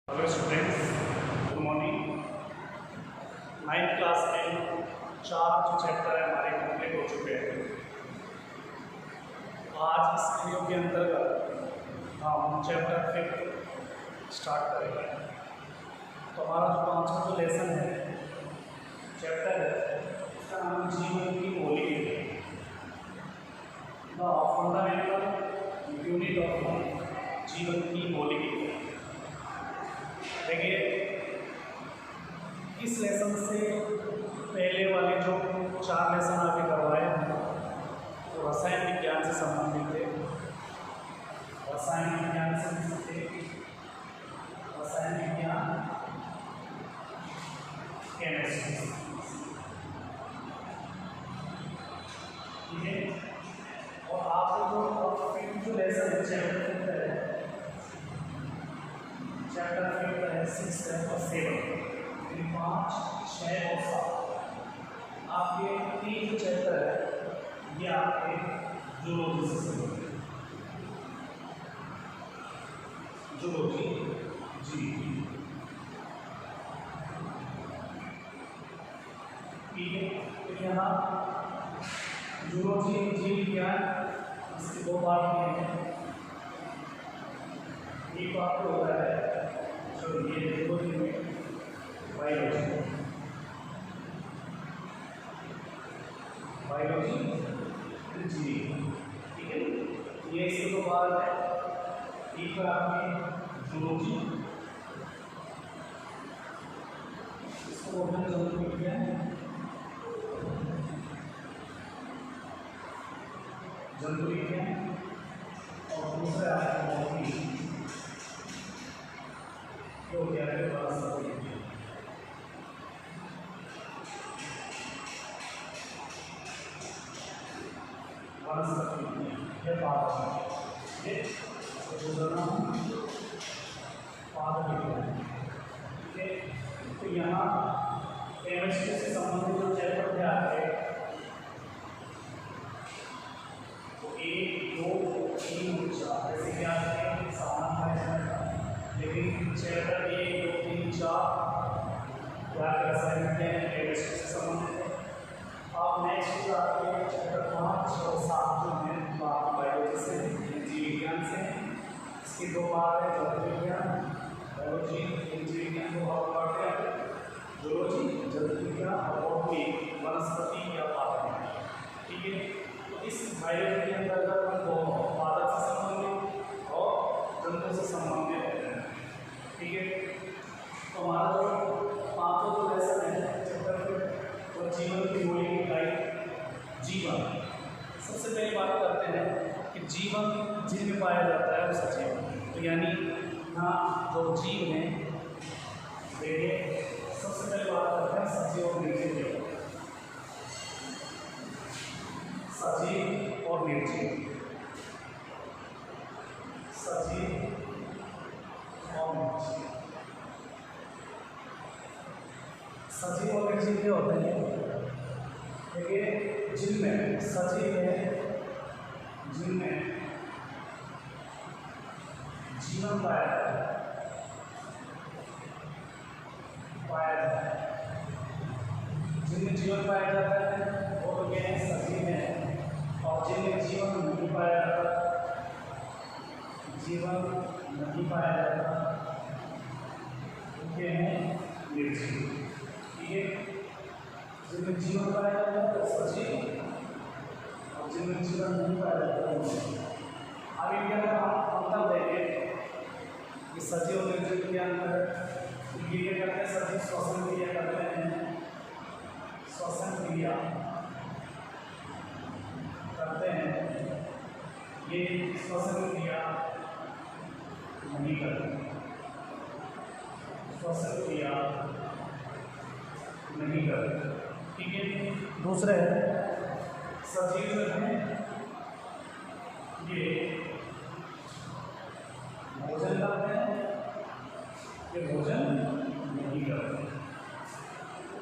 Hello students, good morning. 9th class में 4 जो chapter है हमारे कंप्लीट हो चुके हैं। आज इस वीडियो के अंतर्गत हम चैप्टर 5 स्टार्ट करेंगे। तो हमारा जो 5वां जो लेसन है, चैप्टर है, इसका नाम जीवन की मौलिक है। The fundamental unit of life, जीवन की मौलिक है। देखिए, इस लेसन से पहले वाले जो 4 लेसन आगे करवाए तो रसायन विज्ञान से संबंधित थे। रसायन विज्ञान से रसायन विज्ञान, केमिस्ट्री, ठीक है। और आपको जो लेसन है चैप्टर 5 है 6 और 7, 5, 6 और 7 आपके 3 चैप्टर है। ये आपके जूलॉजी से संबंधित, जूलॉजी जी, ठीक है। तो यहाँ जूलॉजी जीव विज्ञान, इसके 2 पार्ट हैं। एक पार्ट होता है जो ये जूलॉजी में बायोलॉजी, बायोलॉजी जी, ठीक है। ये इसके 2 पार्ट है। एक बार आपने जूलॉजी, इसको बोलते हैं जंतु विज्ञान, जंतु विज्ञान, और दूसरा आपका बॉटनी, जो क्या है वनस्पति विज्ञान। वनस्पति विज्ञान ये पाठ है, ये दूसरा नाम पाद विज्ञान, ठीक है। तो यहाँ केमिस्ट्री से संबंधित जो चैप्टर थे आपके, तो 1, 2, 3, 4 ऐसे कि आपके सामान्य था। लेकिन चैप्टर 1, 2, 3, 4 क्या रसायन विज्ञान, केमिस्ट्री से संबंधित है। अब नेक्स्ट आपके चैप्टर 5 और 7 जो है बायोलॉजी से, जीव विज्ञान से। इसके 2 पार्ट है, जंतु विज्ञान, बायोलॉजी, जीव विज्ञान को भाग बांटते हैं, जूलॉजी, जंतु विज्ञान, और बॉटनी, वनस्पति या पादप, ठीक है। तो इस बायोलॉजी के अंतर्गत हम दोनों पादप से संबंधित और जंतु से संबंधित होते हैं, ठीक है। तो हमारा जो 5वां जो लेसन है चैप्टर, तो जीवन की मौलिक इकाई जीवन। सबसे पहले बात करते हैं कि जीवन जिनमें पाया जाता है वो सजीव। तो यानी यहाँ जो जीव है, देखिए सबसे पहले बात करते हैं सजीव और निर्जीव, सजीव और निर्जीव, सजीव और निर्जीव। सजीव और निर्जीव क्या होते हैं? देखिए, जिनमें सजीव है, जिनमें जीवन पाया जाता है, जिनमें जीवन पाया जाता है वो तो क्या है, सजीव है। और जिनमें जीवन नहीं पाया जाता, जीवन नहीं पाया जाता, उनके हैं निर्जीव, ठीक है। जिनमें जीवन पाया जाता है तो सजीव, और जिनमें जीवन नहीं पाया जाता है निर्जीव। अब इनके अंदर हम अंतर देखें कि सजीव और निर्जीव के अंदर ये क्या करते हैं, सजीव श्वसन क्रिया करते हैं, श्वसन क्रिया करते हैं, ये श्वसन क्रिया नहीं करते, श्वसन क्रिया नहीं करते, ठीक है। दूसरे सजीव हैं, ये भोजन करते हैं, ये भोजन नहीं करते,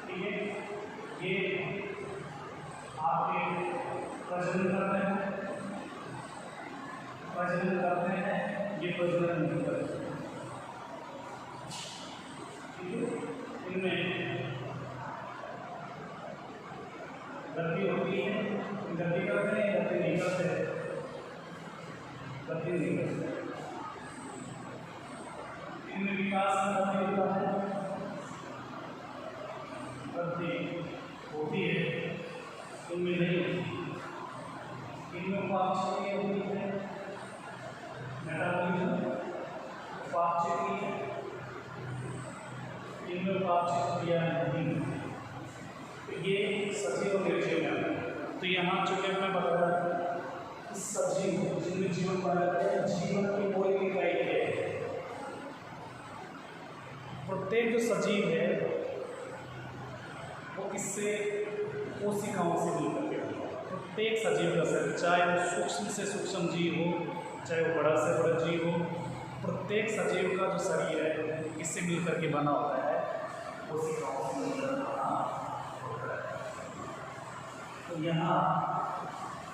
ठीक है। ये आपके प्रजनन करते हैं, प्रजनन करते हैं, ये प्रजनन नहीं करते, वृद्धि नहीं करते। इनमें विकास में वृद्धि होता है, वृद्धि होती है, इनमें नहीं होती। इनमें उपापचय होती है, मेटाबॉलिज्म उपापचय की है, इनमें उपापचय क्रिया नहीं होती। तो ये सजीव और निर्जीव में। तो यहाँ चूंकि मैं बता रहा था कि सजीव जिनमें जीवन पाया जाता है, जीवन की मौलिक इकाई है। प्रत्येक जो सजीव है वो किससे, कोशिकाओं से मिलकर के बनता है। प्रत्येक सजीव का शरीर, चाहे वो सूक्ष्म से सूक्ष्म जीव हो, चाहे वो बड़ा से बड़ा जीव हो, प्रत्येक सजीव का जो शरीर है किससे मिलकर के बना होता है, कोशिकाओं से मिलकर बना होता है। तो यहाँ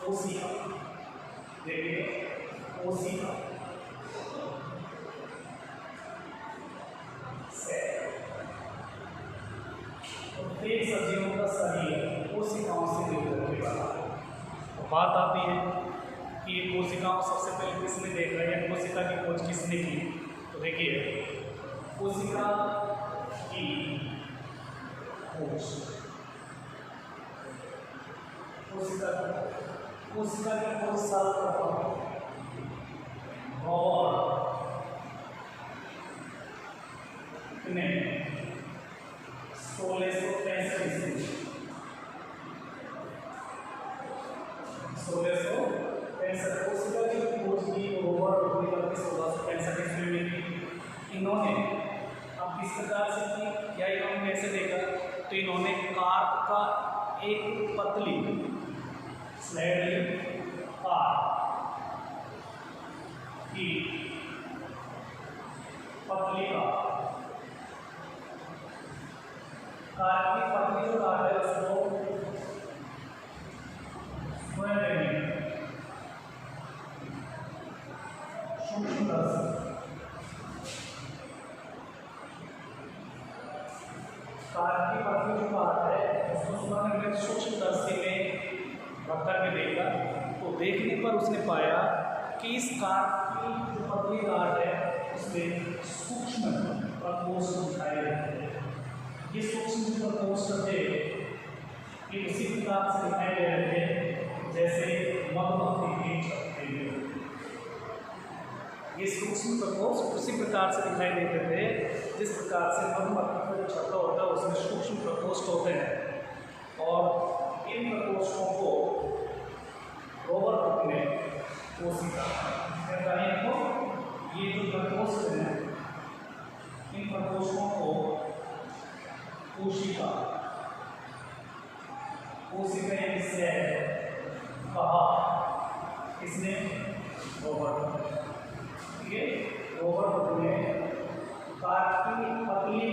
कोशिका देखिए, कोशिका प्रत्येक सजीवों का शरीर कोशिकाओं से मिलकर के बना। तो बात आती है कि ये कोशिकाओं सबसे पहले किसने देखा या कोशिका की खोज किसने की। तो देखिए, कोशिका की खोज, कोशिका की खोज सर्वप्रथम ने 1665 ईस्वी 1665 कोशिका की खोज की रॉबर्ट हुक ने 1665 ईस्वी में की। इन्होंने अब किस प्रकार से की या इन्होंने कैसे देखा, तो इन्होंने कार्प का एक पतली स्लेट की पतली कार की पतली जो कार है उसको सूक्ष्मदर्शी कार की पतली जो कार है उसको सूक्ष्मदर्शी में रख करके देखा। तो देखने पर उसने पाया कि इस कार की जो पतली कार है उसमें सूक्ष्म प्रकोष्ठ दिखाई देते हैं। ये सूक्ष्म प्रकोष्ठ थे कि उसी प्रकार से दिखाई दे रहे थे जैसे मधुमक्खी की छत्ते में। ये सूक्ष्म प्रकोष्ठ उसी प्रकार से दिखाई देते थे जिस प्रकार से मधुमक्खी का जो छत्ता होता है उसमें सूक्ष्म प्रकोष्ठ होते हैं। और इन प्रकोष्ठों को रॉबर्ट हुक ने कोशिका कहता है। तो ये जो प्रकोष्ठ हैं, इन प्रकोष्ठों को कोशिका यानी सेल कहा। इसने रॉबर्ट हुक, ये रॉबर्ट हुक ने कार की पतली,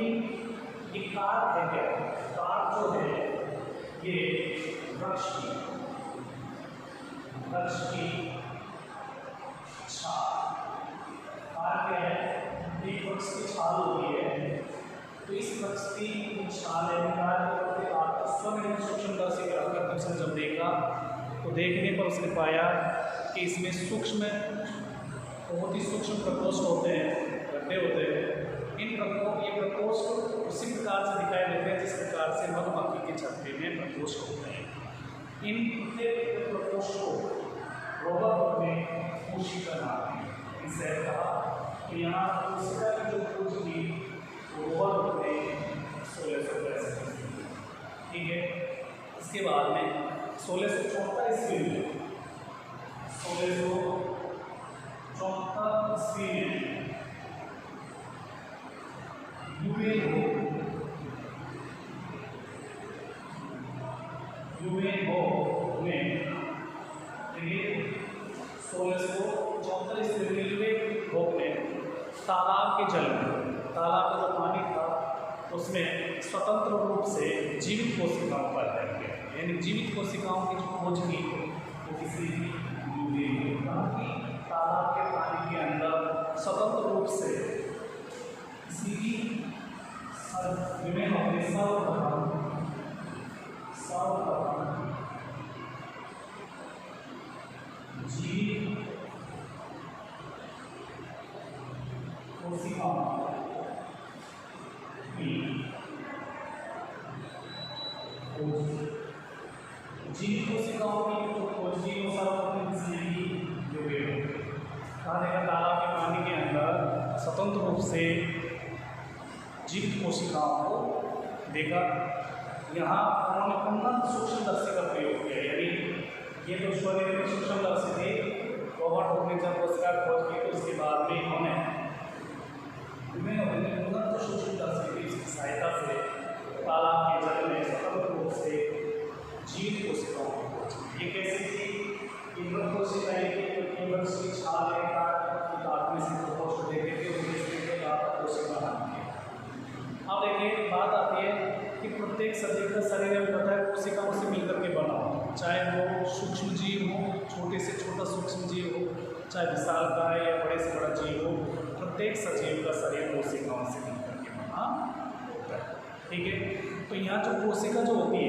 ये कार है क्या, कार जो है ये वृक्ष की छाल, कार क्या है, एक वृक्ष की छाल होती है। तो इस वृक्ष की छाल स्वयं सूक्ष्मदर्शी में रखकर उसने जब देखा तो देखने पर उसने पाया कि इसमें सूक्ष्म, बहुत ही सूक्ष्म प्रकोष्ठ होते हैं, गड्ढे होते हैं। ये प्रकोष्ठ उसी प्रकार से दिखाई देते हैं जिस प्रकार से मधुमक्खी के छत्ते में प्रकोष्ठ होते हैं। इन प्रत्येक प्रकोष्ठ को रॉबर्ट हुक ने कोशिका नाम इसे कहा। तो यहाँ कोशिका की जो खोज की रॉबर्ट हुक ने 1665 में, ठीक है। इसके बाद में 1674 ईस्वी में 1674 ईस्वी में यूएनओ में 1674 ईस्वी में यूएनओ ने तालाब के जल में, तालाब का जो पानी था उसमें स्वतंत्र रूप से जीवित कोशिकाओं पर अध्ययन किया। यानी जीवित कोशिकाओं की जो खोज की वो किसी तालाब के पानी के अंदर स्वतंत्र रूप से किसी जीवित कोशिकाओं की खोज। जीवित कोशिकाओं की तो खोज भी हो तालाब के पानी के अंदर स्वतंत्र रूप से जीवित कोशिकाओं को देखा। यहाँ उन्होंने उन्नत सूक्ष्मदर्शी का प्रयोग किया, यानी ये तो शोध में सूक्ष्मदर्शी थे। रॉबर्ट हुक ने जब कोशिका खोज की तो उसके बाद में उन्होंने उन्नत सूक्ष्मदर्शी की सहायता से तालाब के जल में स्वतंत्र रूप से जीवित कोशिकाओं की खोज। ये कैसे थी? इन कोशिकाएं केवल उसकी छाल में देखे थे, अब देखिए बात आती है कि प्रत्येक सजीव का शरीर में पता है कोशिकाओं से मिलकर के बना हो, चाहे वो सूक्ष्म जीव हो, छोटे से छोटा सूक्ष्म जीव हो, चाहे विशालकाय या बड़े से बड़ा जीव हो, प्रत्येक सजीव का शरीर कोशिकाओं से मिलकर के बना होता है। ठीक है, तो यहाँ जो कोशिका जो होती है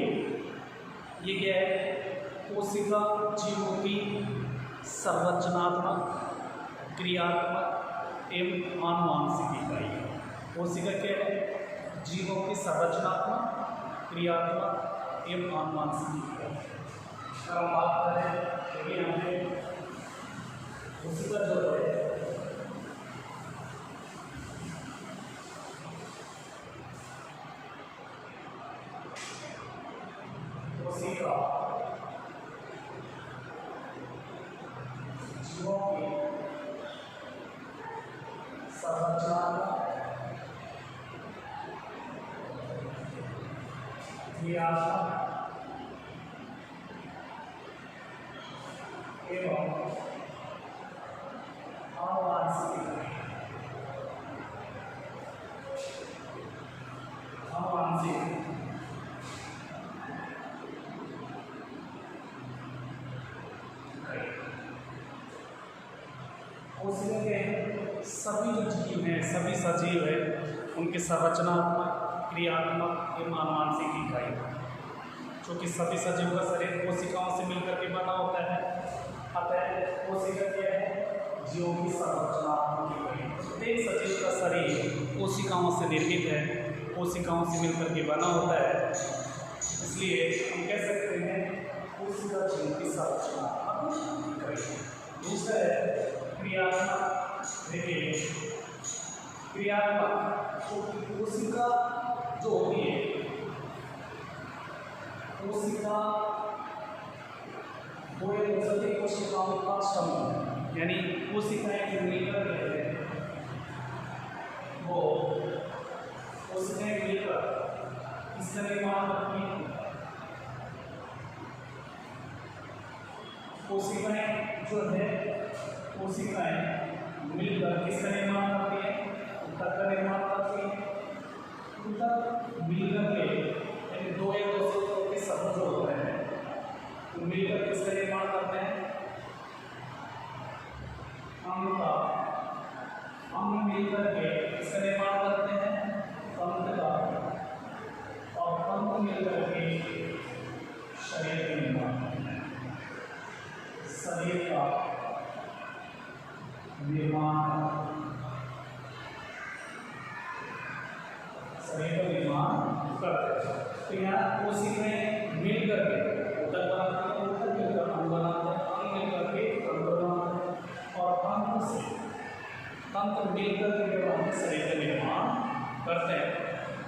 ये क्या है? कोशिका जीवों की संरचनात्मक, क्रियात्मक एवं आनुवांशिक इकाई है। कोशिका क्या है? जीवों की संरचनात्मक, क्रियात्मक एवं आनुवांशिक इकाई। अगर हम बात करें तो ये हमें कोशिका जो है कोशिका जीवों की संरचनात्मक, क्रियात्मक एवं आनुवांशिक इकाई। आनुवांशिक कोशिका के सभी जो जीव हैं, सभी सजीव है, उनके संरचनात्मक, क्रियात्मक एवं आनुवांशिक इकाई, क्योंकि सभी सजीव का शरीर कोशिकाओं से मिलकर के बना होता है। अतः कोशिका क्या है? जीवों की संरचनात्मक इकाई। प्रत्येक सजीव का शरीर कोशिकाओं से निर्मित है, कोशिकाओं से मिलकर के बना होता है। इसलिए हम कह सकते हैं कोशिका जीव की संरचनात्मक इकाई। दूसरा है क्रियात्मक। देखिए क्रियात्मक तो कोशिका जो होती है, कोशिका वो एक सभी कोशिकाओं का समूह, यानी कोशिकाएं जो मिलकर रहते हैं वो कोशिकाएं मिलकर इसका निर्माण करती हैं। कोशिकाएं जो है, कोशिकाएं मिलकर किसका निर्माण करती है? ऊतक का निर्माण करती है। ऊतक मिलकर के यानी दो या दो से के समूह जो होते हैं तो मिलकर किसका निर्माण करते हैं? अंग का। अंग मिलकर के किसका निर्माण करते हैं? तंत्र का। और तंत्र मिलकर के शरीर का निर्माण करते हैं। शरीर का निर्माण, शरीर का निर्माण करते हैं। तो यहाँ कोशिकाएं मिलकर के ऊतक बनाते हैं, ऊतक मिलकर अंग बनाते हैं, अंग मिलकर के तंत्र बनाते हैं और तंत्र मिलकर के जब हम शरीर का निर्माण करते हैं।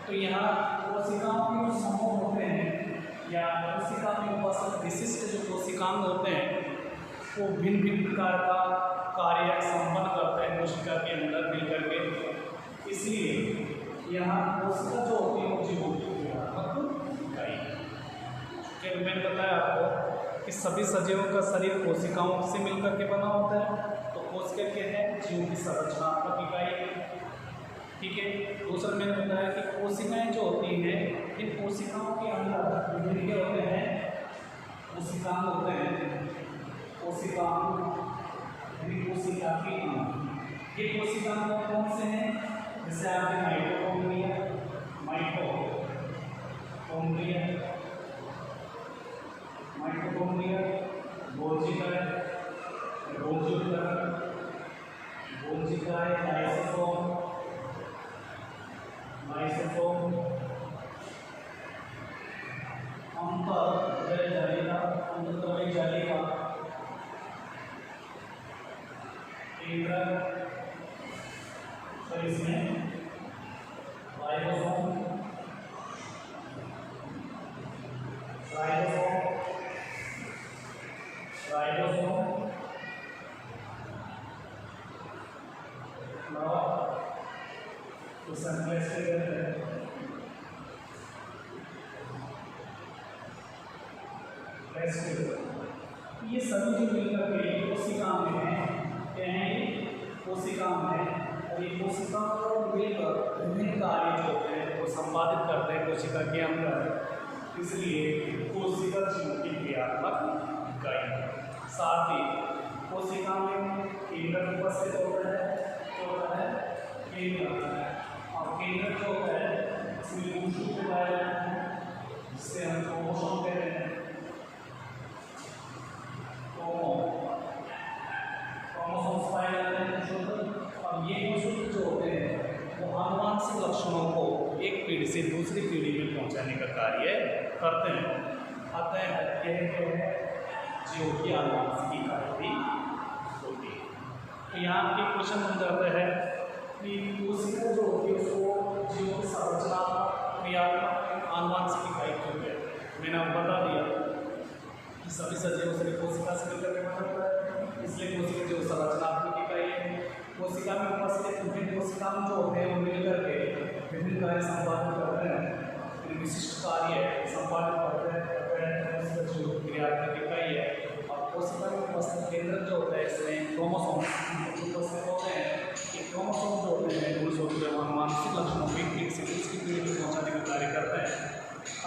तो यहाँ कोशिकाओं के जो समूह होते हैं या कोशिका में उपस्थित विशिष्ट जो कोशिकांग होते हैं वो भिन्न भिन्न प्रकार का कार्य संपन्न करते हैं कोशिका के अंदर मिलकर के। इसलिए यहाँ कोशिका जो होती है वो जीवों की क्रियात्मक इकाई है। क्योंकि मैंने बताया आपको कि सभी सजीवों का शरीर कोशिकाओं से मिलकर के बना होता है, तो कोशिका क्या है? जीवों की संरचनात्मक इकाई है। ठीक है, दूसरा मैंने बताया कि कोशिकाएं जो होती हैं, इन कोशिकाओं के अंदर विभिन्न क्या होते हैं? कोशिकांग होते हैं। कोशिकांग यानी कोशिका के अंग। ये कोशिकांग कौन से हैं? जैसे आपके माइटोकॉन्ड्रिया, गोल्जी है, गोंजिकाएं लाइसोसोम, लाइसोसोम अंतर जालिका, अंतर्वय जालिका, केंद्रक, तो इसमें राइबोसोम, राइबोसोम, राइबोसोम तो संक्लेश के कहते हैं। ये सभी जो मिलकर के कोशिका में है, क्या है कोशिका में, और ये कोशिका को मिलकर विभिन्न कार्य जो होते हैं वो संपादित करते हैं कोशिका के अंदर, इसलिए कोशिका जीव की क्रियात्मक इकाई। साथ ही कोशिका में केंद्रक उपस्थित होता है, जो होता है केंद्रक, और केंद्रक जो होता है इसमें ऊष्मा पाया जाता है जिससे हम क्रोमोसोम कहते हैं। क्रोमोसोम्स पाए जाते हैं शुद्ध, और ये शुद्ध जो होते हैं वो आनुवांशिक लक्षणों को एक पीढ़ी से दूसरी पीढ़ी में पहुंचाने का कार्य करते हैं। अतः यह जीव की आनुवांशिक इकाई भी होती है। तो यहाँ के क्वेश्चन बन जाता है कि कोशिका जो होती है उसको जीव की संरचना क्रियात्मक आनुवांशिक इकाई क्यों है। मैंने आपको बता दिया कि सभी सजीव सभी कोशिका से मिलकर के बना होता है, इसलिए कोशिका जो संरचनात्मक इकाई है। कोशिका में उपस्थित विभिन्न कोशिका जो होते हैं वो मिलकर के विभिन्न कार्य संपादित करते हैं, विशिष्ट कार्य संपादित करते हैं, जो क्रियात्मक इकाई है। और कोशिका में उपस्थित केंद्रक जो होता है इसमें क्रोमोसोम उपस्थित होते हैं। ये क्रोमोसोम जो होते हैं मूल रूप से आनुवांशिक लक्षणों को एक पीढ़ी से दूसरी पीढ़ी में पहुँचाने का कार्य करते हैं।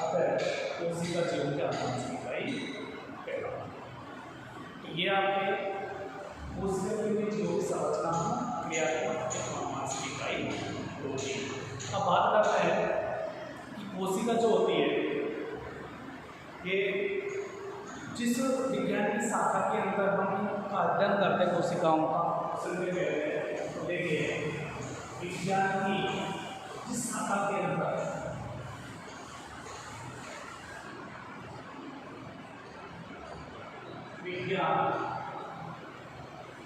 अतः कोशिका जीवन की आनुवांशिक इकाई कहलाता है। तो ये आपके कोशिका में जीव की संरचनात्मक क्रियात्मक आनुवांशिक इकाई होती है। अब बात करते हैं कि कोशिका जो होती है ये जिस विज्ञान की शाखा के अंदर हम का अध्ययन करते हैं कोशिकाओं का, देखिए विज्ञान की जिस शाखा के अंदर विज्ञान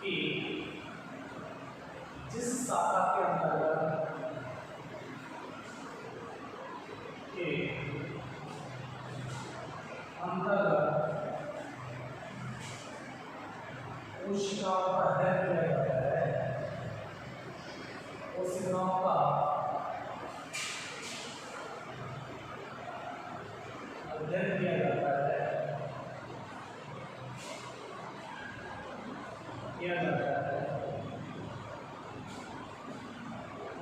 की जिस शाखा के अंतर्गत कोशिकाओं का अध्ययन किया जाता है, कोशिकाओं का अध्ययन किया जाता है,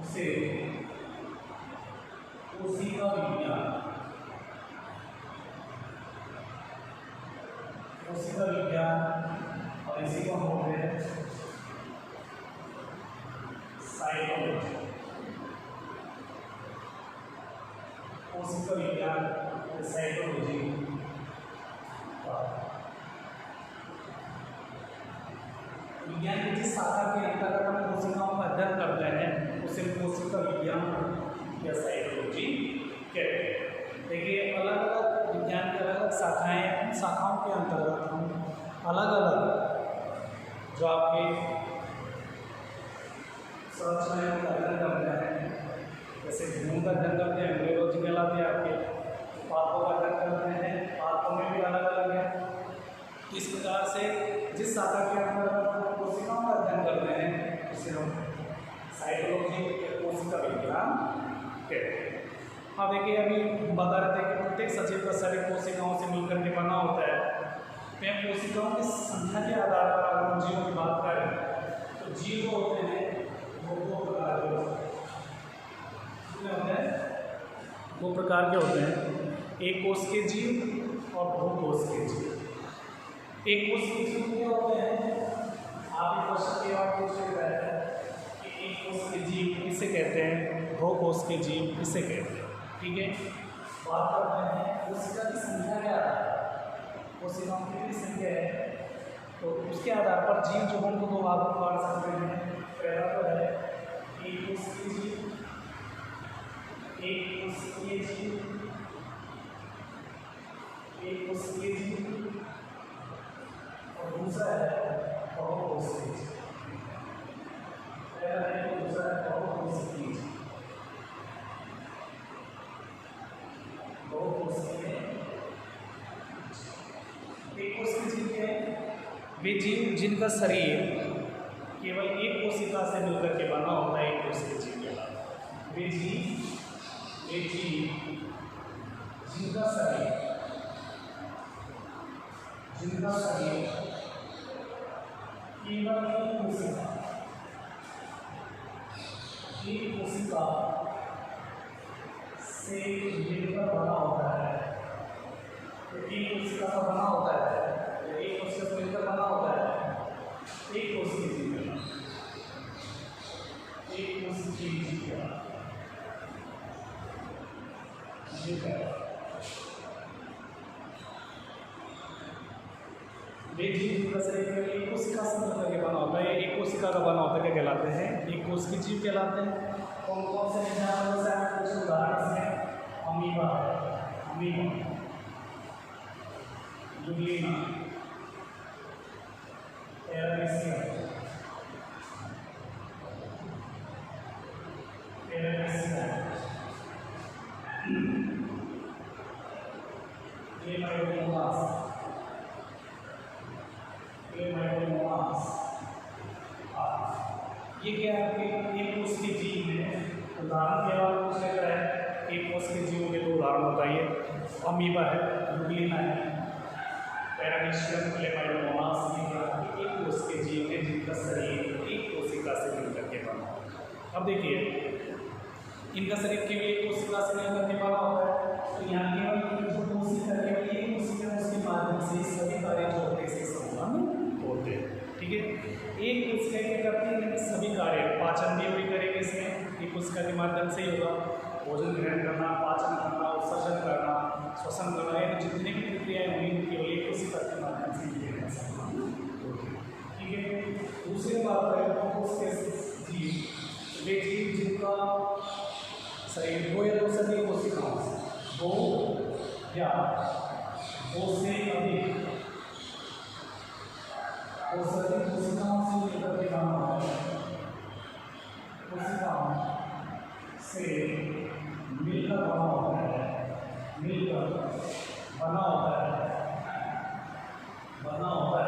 उसे कोशिका विज्ञान, कोशिका विज्ञान, और इसी को हम बोलते हैं साइटोलॉजी। कोशिका विज्ञान साइटोलॉजी विज्ञान की जिस शाखा के अंतर्गत हम कोशिकाओं का अध्ययन करते हैं उसे कोशिका विज्ञान या साइटोलॉजी कहते हैं। देखिए अलग अलग विज्ञान की अलग अलग शाखाएँ हैं, उन शाखाओं के अंतर्गत हम अलग अलग जो आपके संरचनाएं का अध्ययन करते हैं, जैसे भूमि का अध्ययन करते हैं एम्ब्रियोलॉजी कहलाती है, आपके पादपों का अध्ययन करते हैं, पादपों में भी अलग अलग है। इस प्रकार से जिस शाखा के अंदर कोशिकाओं का अध्ययन करते हैं उसे हम साइटोलॉजी या कोशिका विज्ञान कहते हैं। हाँ देखिए अभी बता रहे थे कि प्रत्येक सजीव का शरीर कोशिकाओं से मिलकर के बना होता है। कोशिकाओं की संख्या के आधार पर अगर हम जीवों की बात करें तो जीव जो होते हैं वो दो प्रकार के होते हैं, एक कोष के जीव और बहु कोष के जीव। एक कोष के जीव क्या होते हैं, आप एक क्वेश्चन के बाद पूछ रहे हैं कि एक कोष के जीव किसे कहते हैं, बहु कोष के जीव किसे कहते हैं। ठीक है, बात करते हैं कोशिका की संख्या क्या है, कोशिकाओं की कितनी संख्या है, तो उसके आधार पर जीव जो हमको दो भागों में बांट सकते हैं। पहला तो है एक कोशिकीय जीव, एक कोशिकीय जीव, एक कोशिकीय जीव, और दूसरा है बहुकोशिकीय जीव। पहला है, दूसरा है बहुकोशिकीय जीव। बहुकोशिकीय एक कोशिकीय जीव है वे जीव जिनका शरीर केवल एक कोशिका से मिलकर के बना होता है, एक कोशिकीय जीव कहलाता है। वे जीव जिनका शरीर केवल एक कोशिका से मिलकर बना होता है। तो एक कोशिका का बना होता है, एक कोशिका से मिलकर बना होता है, एक कोशिकीय जीव कहलाता है। एक कोशिकीय जीव कहलाता है। एक जीव जिनका शरीर एक कोशिका से मिलकर के बना होता है, एक कोशिका का बना होता है, क्या कहलाते हैं? एक कोशिकीय जीव कहलाते हैं। कौन कौन से एग्जाम्पल से कुछ उदाहरण में अमीबा है, अमीबा, यूग्लिना, पैरामीशियम, ये क्या है? एक कोशिकीय जीव है। उदाहरण के बाद पूछ लेता है, एक कोशिकीय जीवों के दो उदाहरण बताइए। अमीबा है, यूग्लिना है, पैरामीशियम, क्लेमाइडोमोनास। एक कोशिकीय जीव है जिनका शरीर एक कोशिका से मिलकर के बना होता है। अब देखिए, इनका शरीर केवल एक कोशिका से मिलकर के बना होता है, तो यहाँ केवल जो कोशिका केवल एक कोशिका उसके माध्यम से सभी कार्य जो होते हैं संपन्न होते हैं। ठीक है, एक कोशिका क्या करती है? सभी कार्य, पाचन भी वही करेंगे इसमें, एक कोशिका के माध्यम से ही होगा। भोजन ग्रहण करना, पाचन करना, उत्सर्जन करना, श्वसन करना, ये जितनी भी प्रक्रियाएं हुई केवल एक कोशिका के माध्यम से ही संपन्न होती है। ठीक है, दूसरी बात करें तो कोशिकीय जीव, वे जीव जिनका शरीर दो या दो से अधिक कोशिकाओं से, दो या दो से अधिक कोशिकाओं से मिलकर के बना होता है, कोशिकाओं से मिलकर बना होता है, मिलकर बना होता है,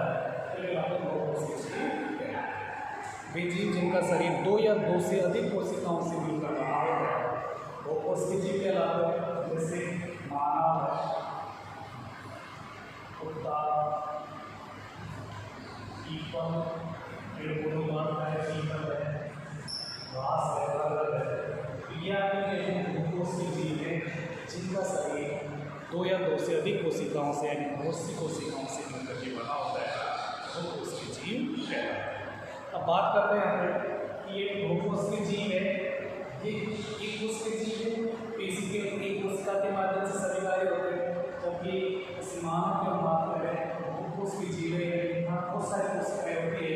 वे जीव जिनका शरीर दो या दो से अधिक कोशिकाओं से मिलकर बना होता है वो कोशिकीय जीव कहलाते हैं। जैसे मानव है, कुत्ता, पीपल, पेड़ पौधों है, पीपल है, घास है, रबर है, कोशिकीय जीव है जिनका शरीर दो या दो से अधिक कोशिकाओं से यानी बहुत सी कोशिकाओं से मिलकर के बना होता है, वो कोशिकीय जीव कहलाता है। अब बात करते हैं कि ये बहुकोशिकीय जीव है, ये एक कोशिकीय जीव है, बेसिकली एक कोशिका के माध्यम से सभी कार्य होते हैं। तो ये मानव की हम बात करें तो बहुकोशिकीय जीव है, यहाँ बहुत सारी कोशिकाएं होती है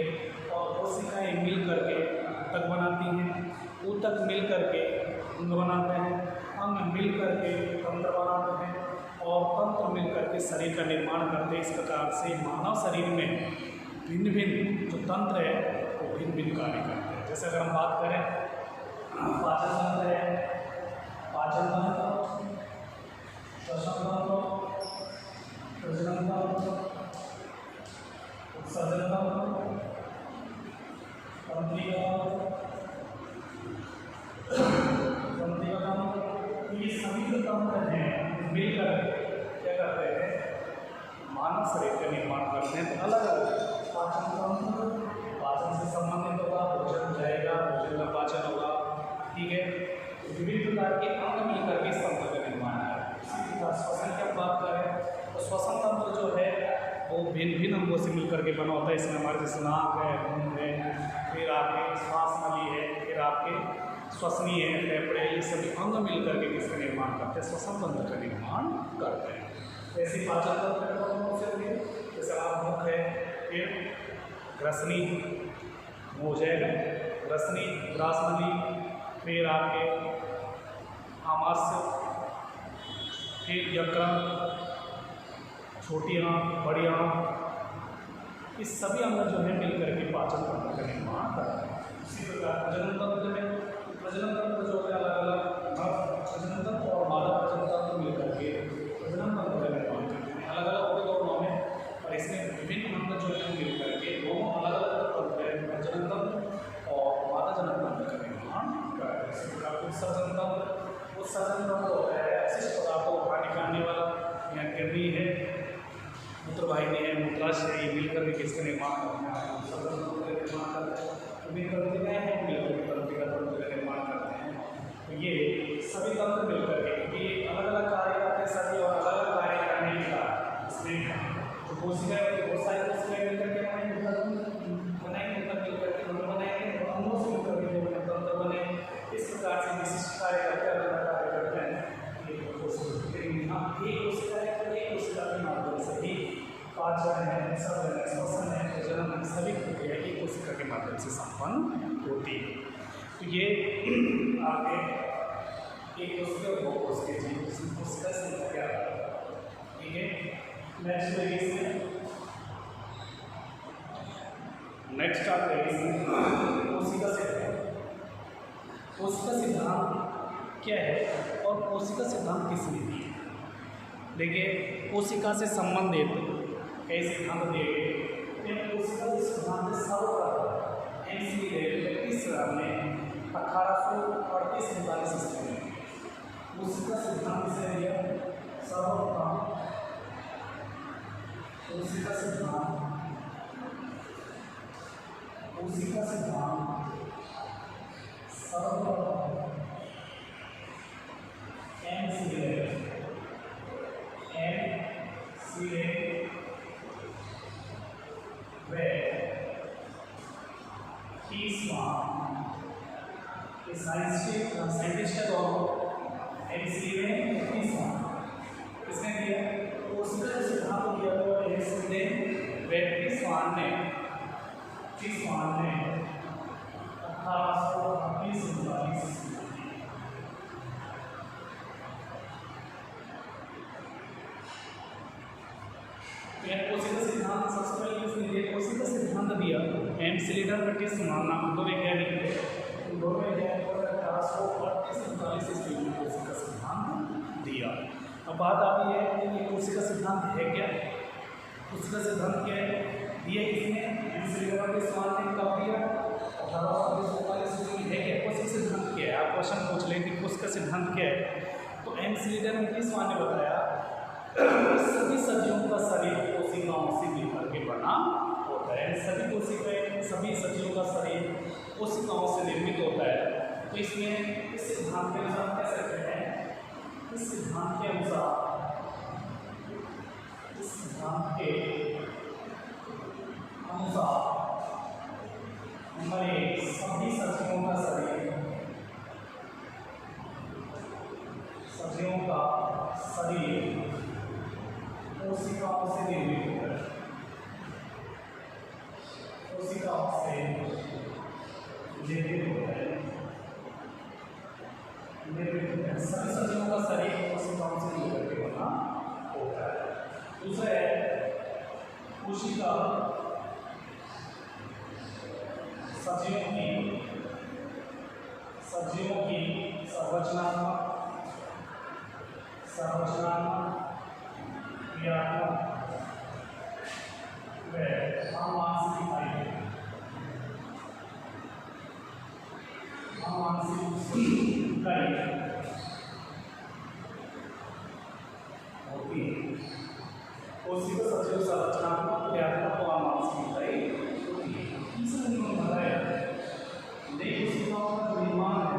और कोशिकाएं मिल करके ऊतक बनाती हैं, ऊतक मिल करके अंग बनाते हैं, अंग मिल करके तंत्र बनाते हैं और तंत्र मिल करके शरीर का निर्माण करते हैं। इस प्रकार से मानव शरीर में भिन्न भिन्न जो तंत्र है वो भिन्न भिन्न कार्य करते हैं। जैसे अगर हम बात करें पाचन तंत्र है, पाचन तंत्र, श्वसन तंत्र, प्रजनन तंत्र, उत्सर्जन तंत्र, तंत्रिका तंत्र, ये सभी जो तंत्र हैं मिलकर क्या करते हैं? मानव शरीर का निर्माण करते हैं। तो अलग अलग पाचन तंत्र पाचन से संबंधित होगा, भोजन जाएगा, भोजन का पाचन होगा। ठीक है, विभिन्न प्रकार के अंग मिलकर के तंत्र का निर्माण है। इसी प्रकार श्वसन की हम बात करें तो श्वसन तंत्र जो है वो भिन्न भिन्न अंगों से मिलकर के बना होता है। इसमें हमारे जैसे नाक है, मुंह है, फिर आपके श्वास नली है, फिर आपके श्वसनी है, फेफड़े, ये सभी अंग मिलकर के किसका निर्माण करते हैं? श्वसन तंत्र का निर्माण करते हैं। ऐसे पाचन तंत्र से होंगे, जैसे आप मुख है, फिर ग्रसनी हो जाएगा, ग्रसनी, ग्रासनली, फिर आपके आमाशय, फिर यकृत, छोटी आंत, बड़ी आंत, इस सभी अंग जो है मिलकर के पाचन तंत्र का निर्माण करते हैं। इसी प्रकार प्रजनन तंत्र में, प्रजनन तंत्र जो है अलग अलग प्रजनन तंत्र और मादा प्रजनन तंत्र मिलकर के प्रजनन तंत्र का निर्माण करते हैं। अलग अलग होते दोनों में, और इसमें विभिन्न अंग जो है मिलकर के दोनों अलग अलग तंत्र है, प्रजनन तंत्र और मादा जनन तंत्र का निर्माण करते हैं। इसी प्रकार उत्सर्जन तंत्र, उत्सर्जन तंत्र होता है अवशिष्ट पदार्थों को बाहर निकालने वाला, यहाँ किडनी है, मूत्रवाहिनी है, मूत्राशय, ये मिलकर के किसका निर्माण करते हैं, उत्सर्जन तंत्र का निर्माण करते हैं। विभिन्न तंत्रिकाएँ हैं मिलकर के तंत्रिका तंत्र का निर्माण करते हैं। तो ये सभी तंत्र मिलकर के, क्योंकि अलग अलग कार्य करते हैं सभी, और अलग अलग कार्य करने के बाद इसमें जो कोशिकाएँ होती है, बहुत सारी कोशिकाएँ मिलकर के बनाएंगे, मिलकर के तंत्र बनाएंगे, और अंगों से मिलकर के जो तंत्र बने, इस प्रकार से विशिष्ट कार्य करते हैं, अलग अलग कार्य करते हैं। एक कोशिका के माध्यम से ही पाचन है, श्वसन है, प्रजनन है, सभी प्रक्रिया एक कोशिका के माध्यम से संपन्न होती है। तो ये आगे एक कोशिका और दो कोशिका जीव कोशिका से क्या, ठीक है। नेक्स्ट है इसमें, नेक्स्ट आता है इसमें कोशिका सिद्धांत। कोशिका सिद्धांत क्या है और कोशिका सिद्धांत किसने दिए? देखिए, कोशिका से संबंधित कई सिद्धांत दिए गए। कोशिका सिद्धांत सर्वप्रथम ने 1838-39 ईस्वी में कोशिका सिद्धांत से दिया। सर्वप्रथम कोशिका सिद्धांत सर्वप्रथम साइंटिस्ट है दोनों, इसने दिया कोशिका सिद्धांत दिया तो ने 1838-39 कोशिका सिद्धांत सबसे पहले किसने दिया? कोशिका सिद्धांत दिया एम सिलीडर पेटिसमान नाम दो वैज्ञानिक थे। दो वैज्ञानिकों ने 1838-39 ईस्वी में कोशिका सिद्धांत दिया। अब बात आती है कि ये कोशिका सिद्धांत है क्या? कोशिका सिद्धांत क्या है? दिया किसने? एम सिलीडर पेटिसमान ने कब दिया? 1838-39 ईस्वी में। है क्या कोशिका सिद्धांत क्या है? आप क्वेश्चन पूछ लें कि कोशिका सिद्धांत क्या है, तो एम सिलीडर पेटिसमान ने बताया सभी सजीवों का शरीर कोशिकाओं से मिलकर के बना होता है। सभी कोशिकाएं, सभी सजीवों का शरीर कोशिकाओं से निर्मित होता है। तो इसमें इस सिद्धांत के अनुसार कह सकते हैं, इस सिद्धांत के अनुसार हमारे सभी सजीवों का शरीर कोशिकाओं से निर्मित होता है। कोशिकाओं से निर्मित होता है। सभी सजीवों का शरीर कोशिकाओं से मिलकर के बना होता है। दूसरा है कोशिका सजीवों की संरचनात्मक क्रियात्मक व आनुवांशिक इकाई होती है। कोशिका सजीव संरचनात्मक क्रियात्मक व आनुवांशिक इकाई होती है। तीसरा नियम बताया नई कोशिकाओं का निर्माण है।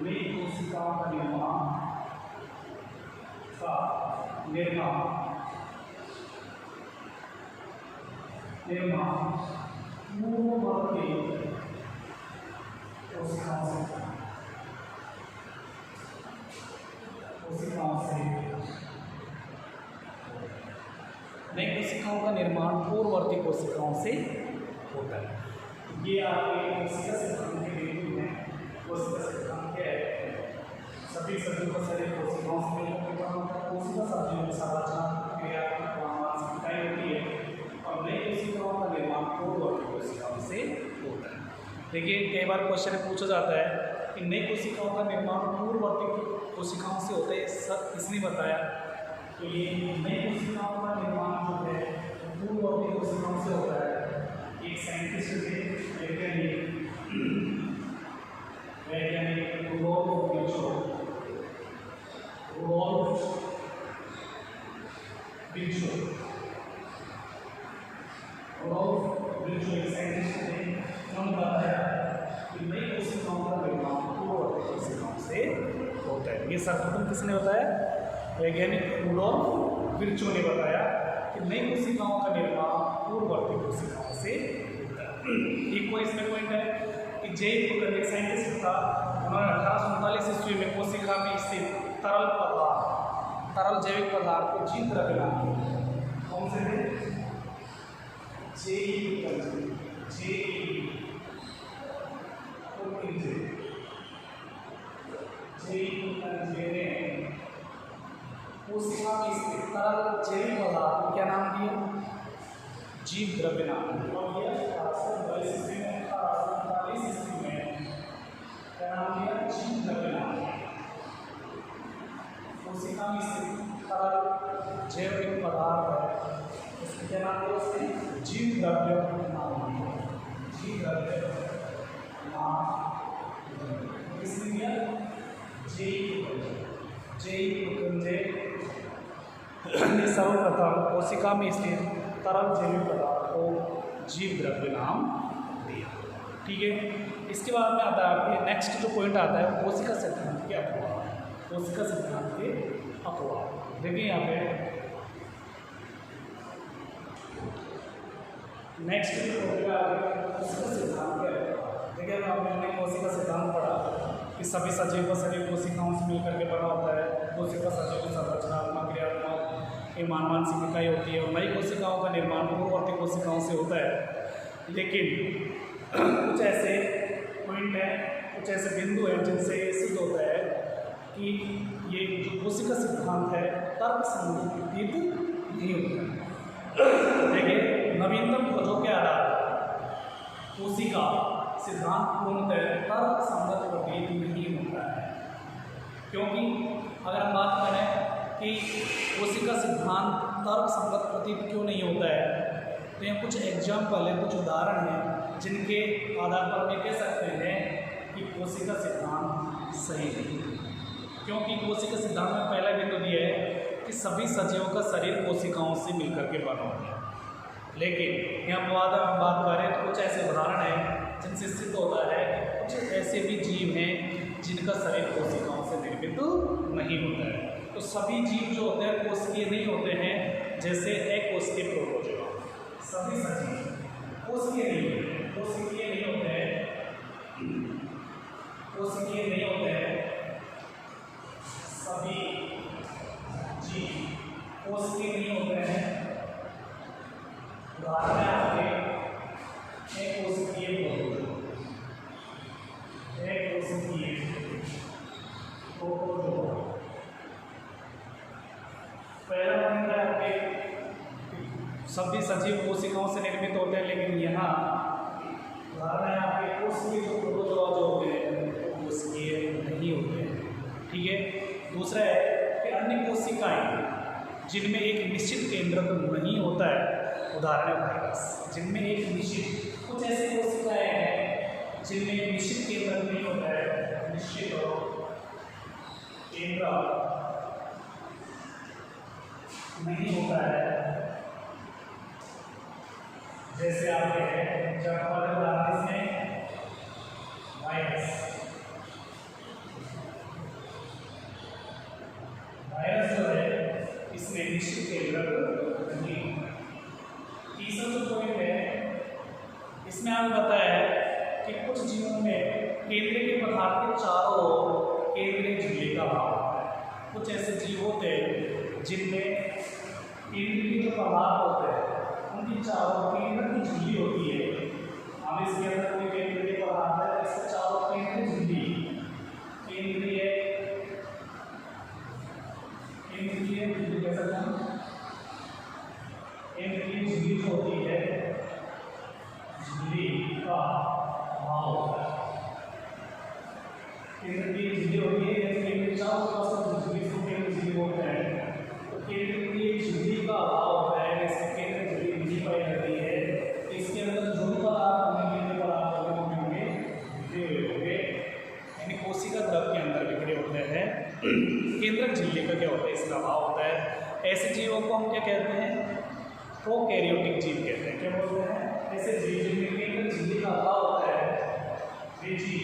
नई कोशिकाओं का निर्माण पूर्ववर्ती कोशिकाओं से नई कोशिकाओं का निर्माण पूर्ववर्ती कोशिकाओं से होता है। ये आपके कोशिका सिद्धांत के बिंदु हैं। कोशिका सिद्धांत क्या है? सभी सजीव का शरीर कोशिकाओं से मिलकर बना होता है। कोशिका सजीव में संरचना, क्रियात्मक मानसिक इकाई होती है और नई कोशिकाओं का निर्माण पूर्ववर्ती कोशिकाओं से होता है। देखिए, कई बार क्वेश्चन पूछा जाता है कि नई कोशिकाओं का निर्माण पूर्ववर्ती कोशिकाओं से होता है, सब किसने बताया? तो ये नई कोशिकाओं का निर्माण जो है पूर्ववर्ती कोशिकाओं से होता है। एक साइंटिस्ट थे, वैज्ञानिक रूडोल्फ विर्चो एक साइंटिस्ट थे। उन्होंने बताया कि नई कोशिकाओं का निर्माण पूर्ववर्ती कोशिकाओं से होता है। ये सर्वप्रथम किसने बताया? वैज्ञानिक रूडोल्फ विर्चो ने बताया कि नई कोशिकाओं का निर्माण पूर्ववर्ती कोशिकाओं से होता है। एक कोई इसमें पॉइंट है कि जैव एक साइंटिस्ट था, उन्होंने 1839 ईस्वी में कोशिका में स्थित तरल जैविक पदार्थ को जीव द्रव्य नाम दिया। कौन से थे? कोशिका में स्थित तरल जैविक पदार्थ को क्या नाम दिया? जीव द्रव्य नाम दिया। और यह 1842 ईस्वी में क्या नाम दिया? जीव द्रव्य नाम दिया। कोशिका में स्थित तरल जैविक पदार्थ है, उसको क्या नाम दिया? उसने जीव द्रव्य नाम दिया। जीव द्रव्य नाम किसने दिया? ने सर्वप्रथम कोशिका में स्थित तरल जैविक पदार्थ को जीव द्रव्य नाम दिया। ठीक है, इसके बाद में आता है आपके नेक्स्ट जो पॉइंट आता है कोशिका सिद्धांत के अपवाद। कोशिका सिद्धांत के अपवाद देखिए यहाँ पे नेक्स्ट कोशिका सिद्धांत क्या है। देखिए, हमने कोशिका सिद्धांत पढ़ा कि सभी सजीव का शरीर कोशिकाओं से मिलकर के बना होता है। कोशिका सजीव की संरचनात्मक, क्रियात्मक, मानसिक इकाई होती है और नई कोशिकाओं का निर्माण पूर्ववर्ती कोशिकाओं से होता है। लेकिन कुछ ऐसे पॉइंट हैं, कुछ ऐसे बिंदु हैं जिनसे ये सिद्ध होता है कि ये जो कोशिका सिद्धांत है तर्क संगत नहीं होता है। देखिए, नवीनतम खोजों के आधार कोशिका सिद्धांत पूर्णतः तर्क संगत प्रतीत नहीं होता है। क्योंकि अगर हम बात करें कि कोशिका सिद्धांत तर्क संगत प्रतीत क्यों नहीं होता है, तो यहाँ कुछ एग्जाम्पल है, कुछ उदाहरण हैं जिनके आधार पर हम कह सकते हैं कि कोशिका सिद्धांत सही नहीं है। क्योंकि कोशिका सिद्धांत में पहला बिंदु दिया है कि सभी सजीवों का शरीर कोशिकाओं से मिलकर के बना होता है। लेकिन यहाँ हम बात कर रहे हैं तो कुछ ऐसे उदाहरण हैं जिनसे सिद्ध होता है कि कुछ ऐसे भी जीव हैं जिनका शरीर कोशिकाओं से निर्मित नहीं होता है। तो सभी जीव जो होते हैं कोशिकीय नहीं होते हैं, जैसे अकोशिकीय प्रोटोजोआ। सभी सजीव कोशिकीय नहीं होते हैं, कोशिकीय नहीं होते हैं, कोशिकीय नहीं होते हैं। सभी जीव कोशिकीय नहीं होते हैं। उदाहरण है आपके अकोशिकीय प्रोटोजोआ। पहला पॉइंट है आपके सभी सजीव कोशिकाओं से निर्मित होते हैं, लेकिन यहाँ उदाहरण है आपके कोशिकीय जो प्रोटोजोआ जो होते हैं कोशिकीय नहीं होते हैं। ठीक है, दूसरा है कि अन्य कोशिकाएं जिनमें एक निश्चित केंद्रक नहीं होता है, उदाहरण है वायरस, जिनमें एक निश्चित, कुछ ऐसे कोशिकाएं हैं जिनमें एक निश्चित केंद्रक नहीं होता है, निश्चित केंद्र नहीं होता है। जैसे आप हैं जब उदाहरण में वायरस जो है इसमें निश्चित केंद्रक नहीं होता है। तीसरा जो पॉइंट है इसमें आपको बताया है कि कुछ जीवों में केंद्रीय के पदार्थ के चारों ओर केंद्रीय झिल्ली का भाव होता है। कुछ ऐसे जीव होते हैं जिनमें केंद्र के जो पदार्थ होते हैं उनकी चारों केंद्र की झिल्ली होती है। हम इसके अंदर कोई केंद्र के पदार्थ है, इसके चारों केंद्र झिल्ली केंद्रीय झिल्ली कह सकते हैं। केंद्रीय झिल्ली जो होती है, झिल्ली का अभाव होता है। केंद्रीय झिल्ली होती है, केंद्र चारों पास झिल्ली को केंद्र झिल्ली बोलते हैं। तो केंद्रीय झिल्ली का अभाव होता है, इसके केंद्र झिल्ली नहीं पाई जाती है। इसके अंदर जो भी पदार्थ होंगे यानी कोशिका द्रव के अंदर बिखरे होते हैं। केंद्रक झिल्ली का क्या होता है, इसका अभाव होता है। ऐसे जीवों को हम क्या कहते हैं, प्रोकैरियोटिक जीव कहते हैं। क्या बोलते हैं, ऐसे जीव जिनमें केंद्रक झिल्ली का अभाव होता है, वे जीव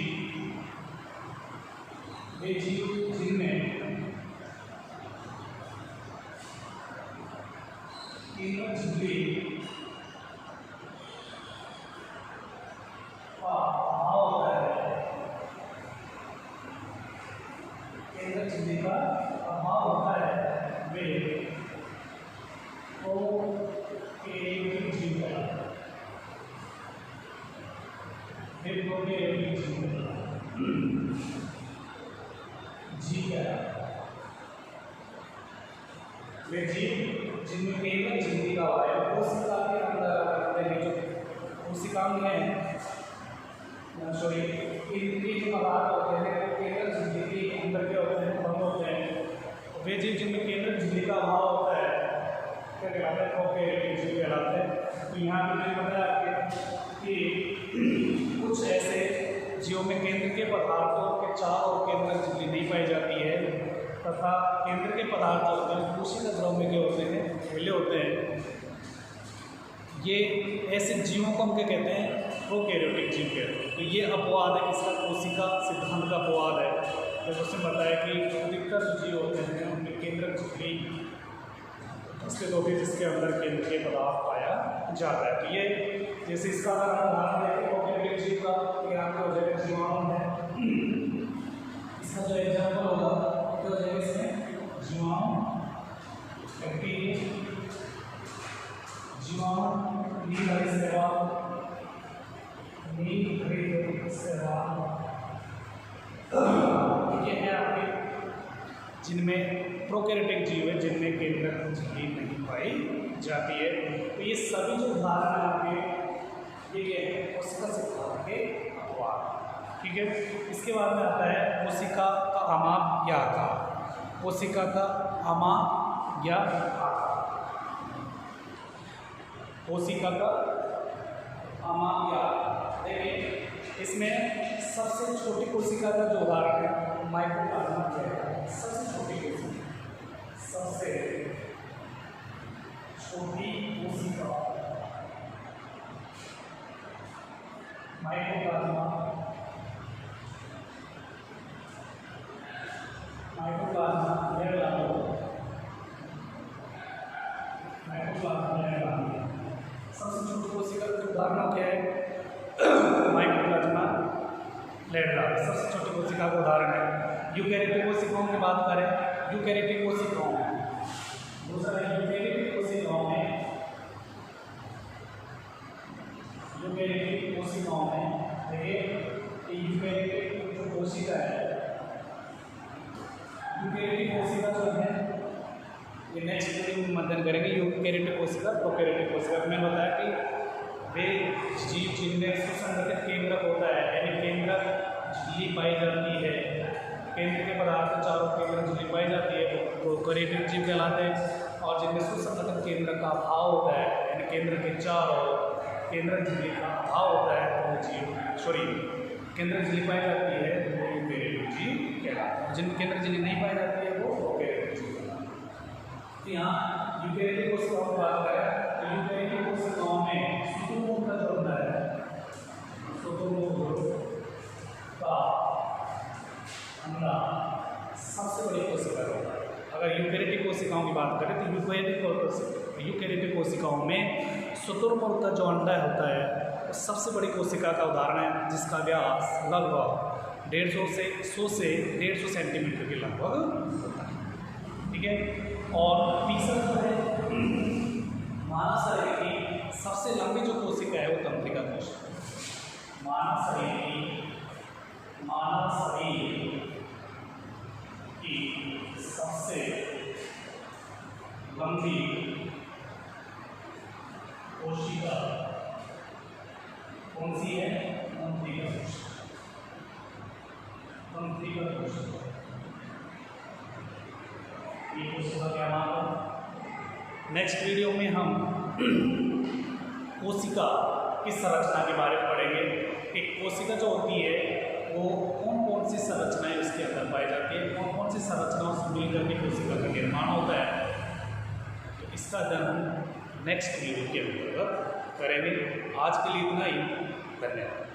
जिनमें केंद्रक झिल्ली का अभाव होता है, केंद्रक झिल्ली का अभाव होता है, वे प्रोकैरियोटिक जीव कहलाते हैं। वे प्रोकैरियोटिक जीव वे जीव जिनमें केंद्रक झिल्ली का अभाव है। कोशिका के अंदर जो कोशिकांग है, सॉरी केंद्रीय जो पदार्थ होते हैं केंद्रक झिल्ली के अंदर के होते हैं, बंद होते हैं। वे जीव जिनमें केंद्रक झिल्ली का अभाव होता है क्या कहलाते हैं, प्रोकैरियोटिक जीव कहलाते हैं। तो यहाँ पे मैंने बताया कि कुछ ऐसे जीवों में केंद्र के पदार्थों के चारों ओर केंद्रक झिल्ली नहीं पाई जाती है, तथा केंद्र के पदार्थ होते हैं कोशिका द्रव में क्या होते हैं, फैले होते हैं। ये ऐसे जीवों को हम क्या कहते हैं, प्रोकैरियोटिक जीव कहते हैं। तो ये अपवाद है, इसका कोशिका सिद्धांत का अपवाद है। जब उसने बताया कि अधिकतर जो जीव होते हैं उनमें केंद्रक झिल्ली स्थित होती है, जिसके अंदर केंद्र के पदार्थ पाया जाता है। तो ये जैसे इसका अगर उदाहरण देखें प्रोकैरियोटिक जीव का, यहाँ पे हो जाएगा जीवाणु है, इसका जो एग्जाम्पल होगा तो इसमें जीवाणु, बैक्टीरिया, जीवाणु, नीलहरित शैवाल, ये है आपके जिनमें प्रोकैरियोटिक जीव है, जिनमें केंद्रक झिल्ली नहीं पाई जाती है। तो ये सभी जो उदाहरण है आपके ये है कोशिका सिद्धांत के अपवाद। ठीक है, इसके बाद में आता है कोशिका का अमाप या आकार। कोशिका का अमाप या आकार, कोशिका का अमाप या देखिए, इसमें सबसे छोटी कोशिका का जो उदाहरण है माइकोप्लाज्मा है। सबसे छोटी कोशिका, सबसे छोटी कोशिका माइकोप्लाज्मा, माइकोप्लाज्मा लेयर सबसे छोटी कोशिका का उदाहरण क्या है, माइकोप्लाज्मा लेयर सबसे छोटी कोशिका का उदाहरण है। यूकैरियोटिक कोशिकाओं की बात करें, यूकैरियोटिक कोशिकाओं में दूसरा यूकैरियोटिक कोशिकाओं में, यूकैरियोटिक कोशिकाओं में देखिए यूकैरियोटिक जो कोशिका है, यूकैरियोटिक कोशिका जो है ये नेक्स्ट वीडियो में मंथन करेंगे। यूकैरियोटिक कोशिका, प्रोकैरियोटिक कोशिका। मैंने बताया कि वे जीव जिनमें सुसंगठित केंद्रक होता है, यानी केंद्रक झिल्ली पाई जाती है, केंद्र के पदार्थ चारों केंद्रक झिल्ली पाई जाती है, तो प्रोकैरियोटिक जीव कहलाते हैं। और जिनमें सुसंगठित केंद्र का अभाव होता है, यानी केंद्र के चारों केंद्रक झिल्ली का अभाव होता है, तो जीव सॉरी केंद्रक झिल्ली पाई जाती है तो वो यूकैरियोटिक जीव कहलाते हैं। जिनमें केंद्रक झिल्ली नहीं पाई जाती है वो प्रोकैरियोटिक जीव कहलाते हैं। तो यहाँ यूकैरियोटिक कोशिकाओं की बात करें तो यूकैरियोटिक कोशिकाओं में शुतुरमुर्ग का जो होता है, शुतुरमुर्ग का अंडा सबसे बड़ी कोशिका होता है। अगर यूकैरियोटिक कोशिकाओं की बात करें तो यूकैरियोटिक कोशिकाओं में शुतुरमुर्ग का जो अंडा होता है वो सबसे बड़ी कोशिका का उदाहरण है, जिसका व्यास लगभग 150 से 150 सेंटीमीटर के लगभग होता है। ठीक है, और तीसरा जो है मानव शरीर की सबसे लंबी जो कोशिका है वो तंत्रिका कोशिका। मानव शरीर की सबसे लंबी कोशिका कौन सी है? तंत्रिका कोशिका। तंत्रिका कोशिका, ये कोशिका क्या नाम है? नेक्स्ट वीडियो में हम कोशिका की संरचना के बारे में पढ़ेंगे कि कोशिका जो होती है वो कौन कौन सी संरचनाएं उसके अंदर पाई जाती है, कौन कौन सी संरचनाओं से मिलकर के कोशिका का निर्माण होता है। तो इसका अध्ययन हम नेक्स्ट वीडियो के अंतर्गत करेंगे। आज के लिए इतना ही, धन्यवाद।